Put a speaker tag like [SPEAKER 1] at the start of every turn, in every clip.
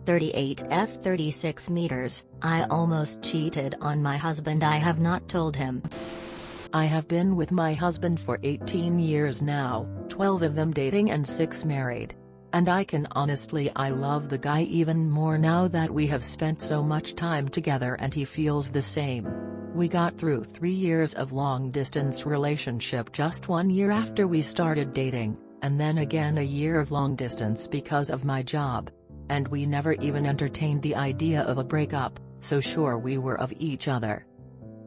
[SPEAKER 1] 38 f 36 meters. I almost cheated on my husband. I have not told him.
[SPEAKER 2] I have been with my husband for 18 years now, 12 of them dating and 6 married. And I love the guy even more now that we have spent so much time together and he feels the same. We got through 3 years of long-distance relationship just 1 year after we started dating, and then again a year of long distance because of my job. And we never even entertained the idea of a breakup, so sure we were of each other.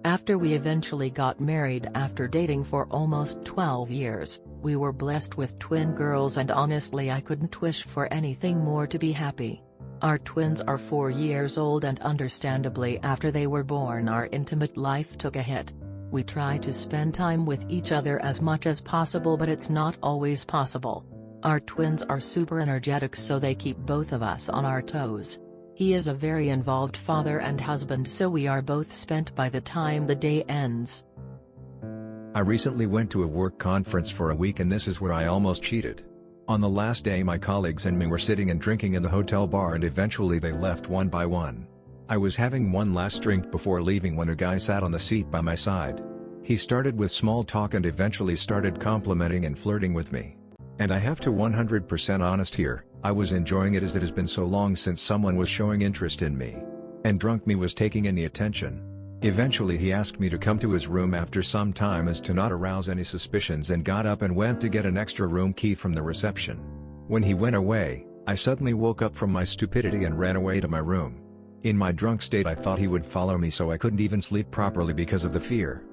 [SPEAKER 2] After we eventually got married after dating for almost 12 years, we were blessed with twin girls and honestly I couldn't wish for anything more to be happy. Our twins are 4 years old and understandably after they were born our intimate life took a hit. We try to spend time with each other as much as possible but it's not always possible. Our twins are super energetic so they keep both of us on our toes. He is a very involved father and husband so we are both spent by the time the day ends.
[SPEAKER 3] I recently went to a work conference for a week and this is where I almost cheated. On the last day my colleagues and me were sitting and drinking in the hotel bar and eventually they left one by one. I was having one last drink before leaving when a guy sat on the seat by my side. He started with small talk and eventually started complimenting and flirting with me. And I have to 100% honest here, I was enjoying it as it has been so long since someone was showing interest in me. And drunk me was taking any attention. Eventually he asked me to come to his room after some time as to not arouse any suspicions and got up and went to get an extra room key from the reception. When he went away, I suddenly woke up from my stupidity and ran away to my room. In my drunk state I thought he would follow me so I couldn't even sleep properly because of the fear.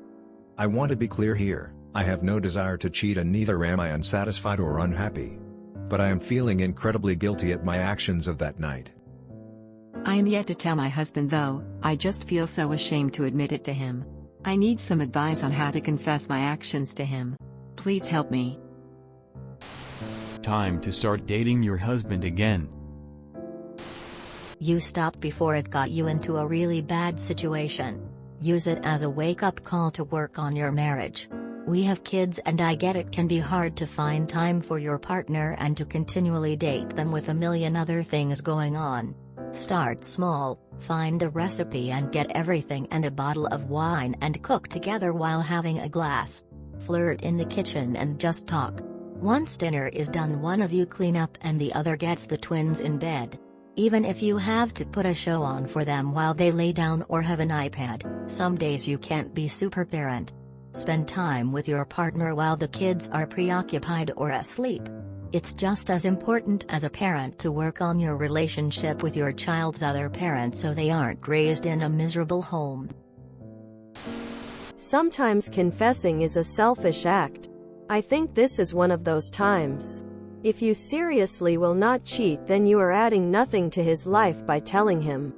[SPEAKER 3] I want to be clear here, I have no desire to cheat and neither am I unsatisfied or unhappy. But I am feeling incredibly guilty at my actions of that night.
[SPEAKER 4] I am yet to tell my husband though, I just feel so ashamed to admit it to him. I need some advice on how to confess my actions to him. Please help me.
[SPEAKER 5] Time to start dating your husband again.
[SPEAKER 1] You stopped before it got you into a really bad situation. Use it as a wake-up call to work on your marriage. We have kids and I get it can be hard to find time for your partner and to continually date them with a million other things going on. Start small, find a recipe and get everything and a bottle of wine and cook together while having a glass. Flirt in the kitchen and just talk. Once dinner is done one of you clean up and the other gets the twins in bed. Even if you have to put a show on for them while they lay down or have an iPad, some days you can't be super parent. Spend time with your partner while the kids are preoccupied or asleep. It's just as important as a parent to work on your relationship with your child's other parent so they aren't raised in a miserable home.
[SPEAKER 6] Sometimes confessing is a selfish act. I think this is one of those times. If you seriously will not cheat, then you are adding nothing to his life by telling him.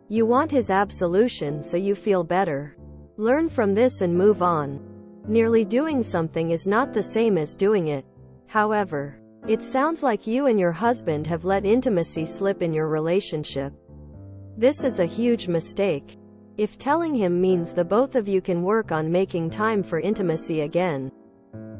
[SPEAKER 6] You want his absolution so you feel better. Learn from this and move on. Nearly doing something is not the same as doing it. However, it sounds like you and your husband have let intimacy slip in your relationship. This is a huge mistake. If telling him means the both of you can work on making time for intimacy again,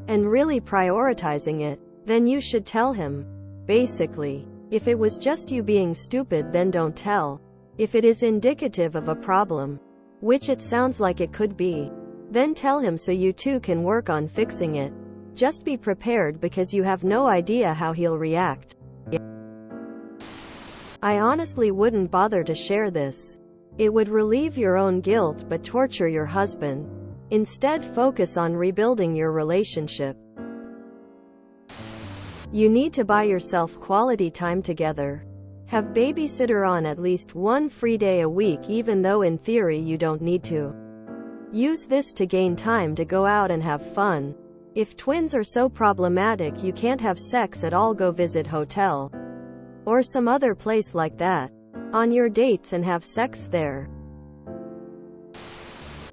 [SPEAKER 6] and really prioritizing it, then you should tell him. Basically, if it was just you being stupid, then don't tell. If it is indicative of a problem, which it sounds like it could be, then tell him so you two can work on fixing it. Just be prepared because you have no idea how he'll react. I honestly wouldn't bother to share this. It would relieve your own guilt but torture your husband. Instead, focus on rebuilding your relationship. You need to buy yourself quality time together. Have babysitter on at least one free day a week even though in theory you don't need to. Use this to gain time to go out and have fun. If twins are so problematic you can't have sex at all, go visit hotel or some other place like that on your dates and have sex there.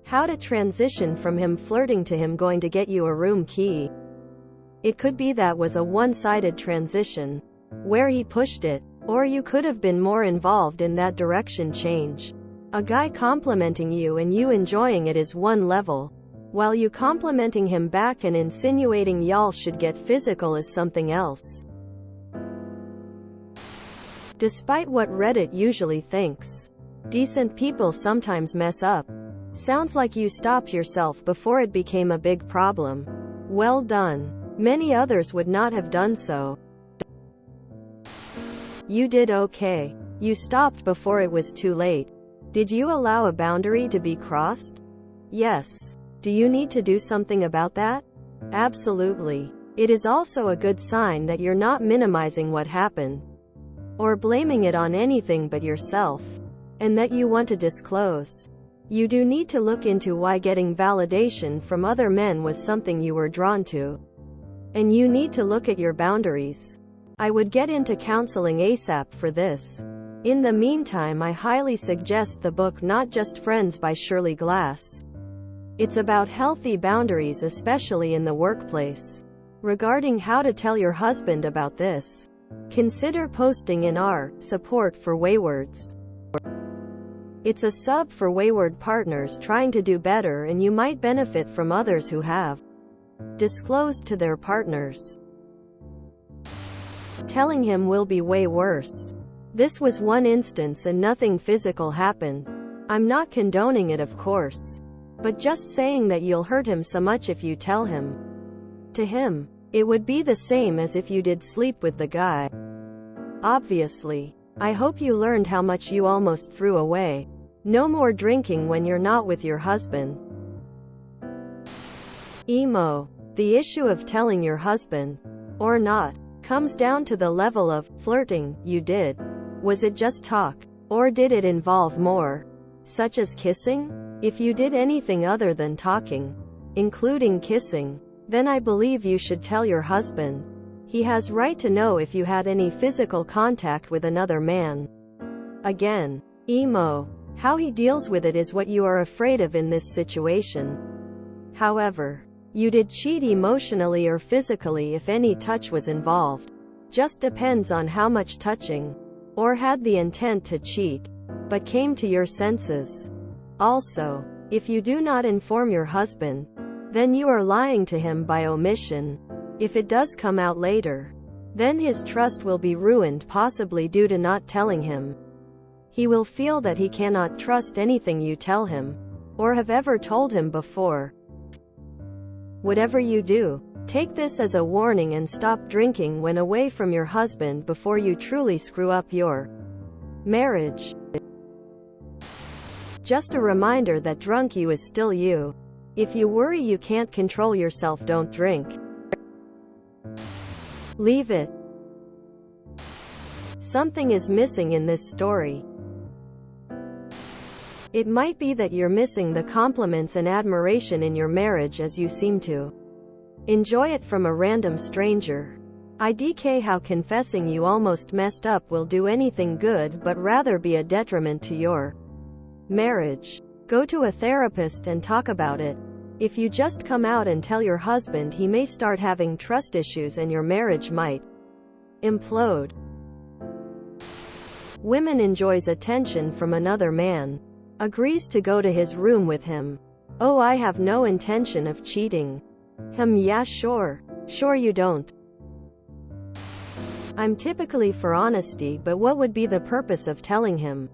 [SPEAKER 6] How to transition from him flirting to him going to get you a room key. It could be that was a one-sided transition, where he pushed it, or you could have been more involved in that direction change. A guy complimenting you and you enjoying it is one level, while you complimenting him back and insinuating y'all should get physical is something else. Despite what Reddit usually thinks, decent people sometimes mess up. Sounds like you stopped yourself before it became a big problem. Well done. Many others would not have done so. You did okay. You stopped before it was too late. Did you allow a boundary to be crossed? Yes. Do you need to do something about that? Absolutely. It is also a good sign that you're not minimizing what happened, or blaming it on anything but yourself, and that you want to disclose. You do need to look into why getting validation from other men was something you were drawn to. And you need to look at your boundaries. I would get into counseling ASAP for this. In the meantime, I highly suggest the book Not Just Friends by Shirley Glass. It's about healthy boundaries, especially in the workplace. Regarding how to tell your husband about this, consider posting in our support for waywards. It's a sub for wayward partners trying to do better, and you might benefit from others who have disclosed to their partners. Telling him will be way worse. This was one instance and nothing physical happened. I'm not condoning it, of course, but just saying that you'll hurt him so much if you tell him. To him, it would be the same as if you did sleep with the guy. Obviously. I hope you learned how much you almost threw away. No more drinking when you're not with your husband. Emo. The issue of telling your husband, or not, comes down to the level of flirting you did. Was it just talk? Or did it involve more? Such as kissing? If you did anything other than talking, including kissing, then I believe you should tell your husband. He has right to know if you had any physical contact with another man. Again, emo. How he deals with it is what you are afraid of in this situation. However, you did cheat emotionally or physically if any touch was involved. Just depends on how much touching, or had the intent to cheat, but came to your senses. Also, if you do not inform your husband, then you are lying to him by omission. If it does come out later, then his trust will be ruined, possibly due to not telling him. He will feel that he cannot trust anything you tell him, or have ever told him before. Whatever you do, take this as a warning and stop drinking when away from your husband before you truly screw up your marriage. Just a reminder that drunk you is still you. If you worry you can't control yourself, don't drink. Leave it. Something is missing in this story. It might be that you're missing the compliments and admiration in your marriage as you seem to enjoy it from a random stranger. IDK how confessing you almost messed up will do anything good but rather be a detriment to your marriage. Go to a therapist and talk about it. If you just come out and tell your husband, he may start having trust issues and your marriage might implode. Women enjoys attention from another man. Agrees to go to his room with him. Oh, I have no intention of cheating. Yeah, sure. Sure you don't. I'm typically for honesty, but what would be the purpose of telling him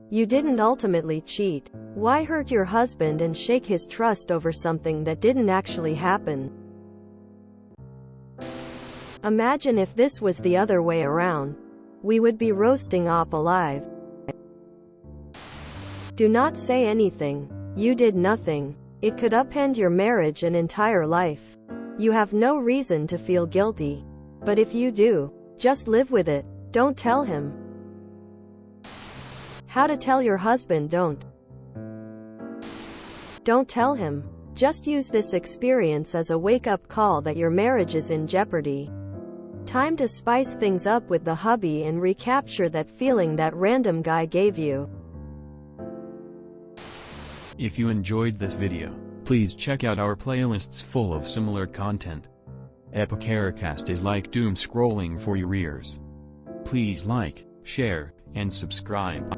[SPEAKER 6] you didn't ultimately cheat? Why hurt your husband and shake his trust over something that didn't actually happen? Imagine if this was the other way around. We would be roasting Op alive. Do not say anything. You did nothing. It could upend your marriage and entire life. You have no reason to feel guilty. But if you do, just live with it. Don't tell him. How to tell your husband don't tell him. Just use this experience as a wake-up call that your marriage is in jeopardy. Time to spice things up with the hubby and recapture that feeling that random guy gave you.
[SPEAKER 5] If you enjoyed this video, please check out our playlists full of similar content. Epicaricast is like doom scrolling for your ears. Please like, share, and subscribe.